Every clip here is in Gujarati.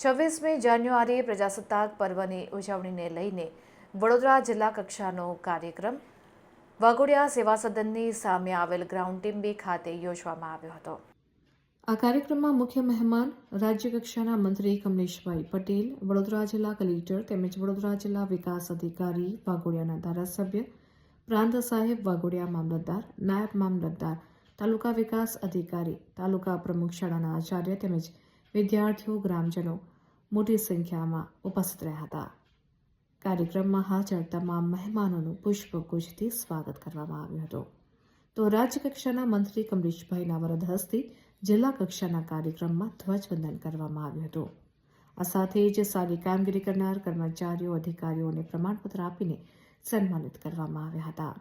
26મી જાન્યુઆરીએ પ્રજાસત્તાક પર્વની ઉજવણીને લઈને વડોદરા જિલ્લા કક્ષાનો કાર્યક્રમ વાઘોડિયા સેવા સદનની સામે આવેલ ગ્રાઉન્ડ ટીમ્બી ખાતે યોજવામાં આવ્યો હતો। આ કાર્યક્રમમાં મુખ્ય મહેમાન રાજ્ય કક્ષાના મંત્રી કમલેશભાઈ પટેલ, વડોદરા જિલ્લા કલેક્ટર તેમજ વડોદરા જિલ્લા વિકાસ અધિકારી, વાઘોડિયાના ધારાસભ્ય, પ્રાંત સાહેબ વાઘોડિયા, મામલતદાર, નાયબ મામલતદાર, તાલુકા વિકાસ અધિકારી, તાલુકા પ્રમુખ, શાળાના આચાર્ય તેમજ વિદ્યાર્થીઓ, ગ્રામજનો મોટી સંખ્યામાં ઉપસ્થિત રહ્યા હતા। કાર્યક્રમમાં હાજર તમામ મહેમાનોનું પુષ્પગુચ્છથી સ્વાગત કરવામાં આવ્યું હતું। તો રાજ્યકક્ષાના મંત્રી કમલેશભાઈના વરદ હસ્તે જિલ્લા કક્ષાના કાર્યક્રમમાં ધ્વજવંદન કરવામાં આવ્યું હતું। આ સાથે જ સારી કામગીરી કરનાર કર્મચારીઓ, અધિકારીઓને પ્રમાણપત્ર આપીને સન્માનિત કરવામાં આવ્યા હતા।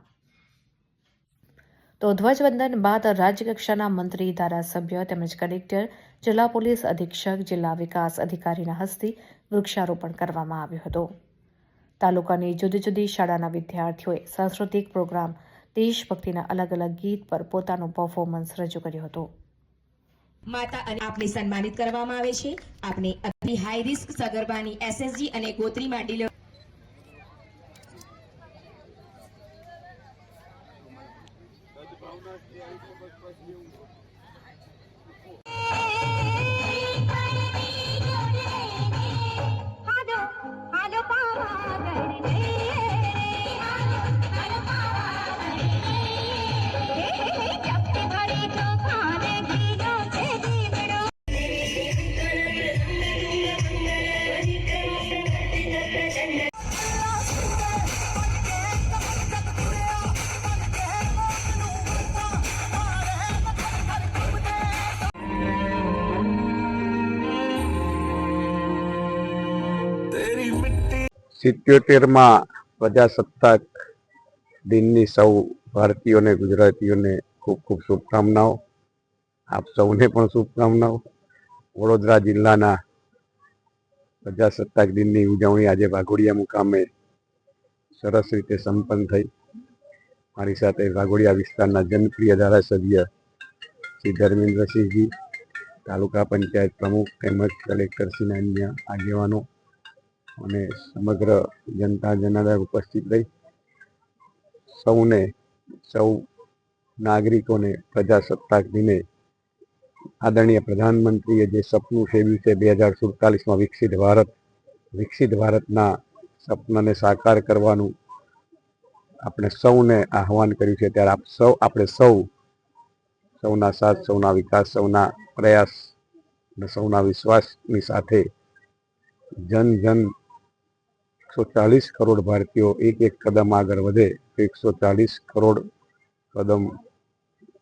તો ધ્વજવંદન બાદ રાજ્યકક્ષાના મંત્રી, ધારાસભ્ય તેમજ કલેક્ટર, જિલ્લા પોલીસ અધિક્ષક, જિલ્લા વિકાસ અધિકારીના હસ્તે વૃક્ષારોપણ કરવામાં આવ્યું હતું। તાલુકાની જુદી જુદી શાળાના વિદ્યાર્થીઓએ સાંસ્કૃતિક પ્રોગ્રામ, દેશભક્તિના અલગ અલગ ગીત પર પોતાનું પરફોર્મન્સ રજૂ કર્યું હતું। માતા અને આપને સન્માનિત કરવામાં આવે છે। આપને અતિ હાઈ રિસ્ક સગર્ભાની એસએસજી અને ગોત્રીમાં ડિલિવરી સિત્યોતેરમાં પ્રજાસત્તાક દિનની સૌ ભારતીયોને, ગુજરાતીઓને ખૂબ ખૂબ શુભકામનાઓ। આપ સૌને પણ શુભકામનાઓ। વડોદરા જિલ્લાના પ્રજાસત્તાક દિનની ઉજવણી આજે વાઘોડિયા મુકામે સરસ રીતે સંપન્ન થઈ। મારી સાથે વાઘોડિયા વિસ્તારના જનપ્રિય ધારાસભ્ય શ્રી ધર્મેન્દ્રસિંહજી, તાલુકા પંચાયત પ્રમુખ તેમજ કલેક્ટરશ્રીના અન્ય આગેવાનો અને સમગ્ર જનતા જનાર્દન ઉપસ્થિત રહી સૌ નાગરિકોને પ્રજાસત્તાક દિને આદરણીય પ્રધાનમંત્રીએ જે સપનું સેવ્યું છે 2047માં વિકસિત ભારતના સપનાને સાકાર કરવાનું આપણે સૌને આહવાન કર્યું છે। ત્યારે આપણે સૌના સાથ, સૌના વિકાસ, સૌના પ્રયાસ અને સૌના વિશ્વાસની સાથે જન 140 કરોડ ભારતીયો એક કદમ આગળ વધે તો 140 કરોડ કદમ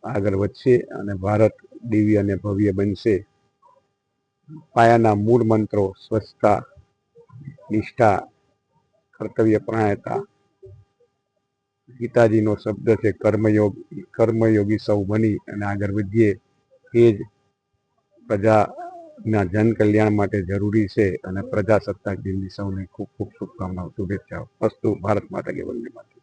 આગળ વધશે અને ભારત દિવ્ય અને ભવ્ય બનશે। પાયાના મૂળ મંત્રો સ્વચ્છતા, નિષ્ઠા, કર્તવ્યપરાયણતા, ગીતાજીનો શબ્દ છે કર્મયોગી સૌ બની અને આગળ વધીએ એ જ પ્રજાના જન કલ્યાણ માટે જરૂરી છે। અને પ્રજાસત્તાક દિનની સૌને ખૂબ ખૂબ શુભકામનાઓ, શુભેચ્છાઓ। અસ્તુ। ભારત માતા કી વંદે માતરમ।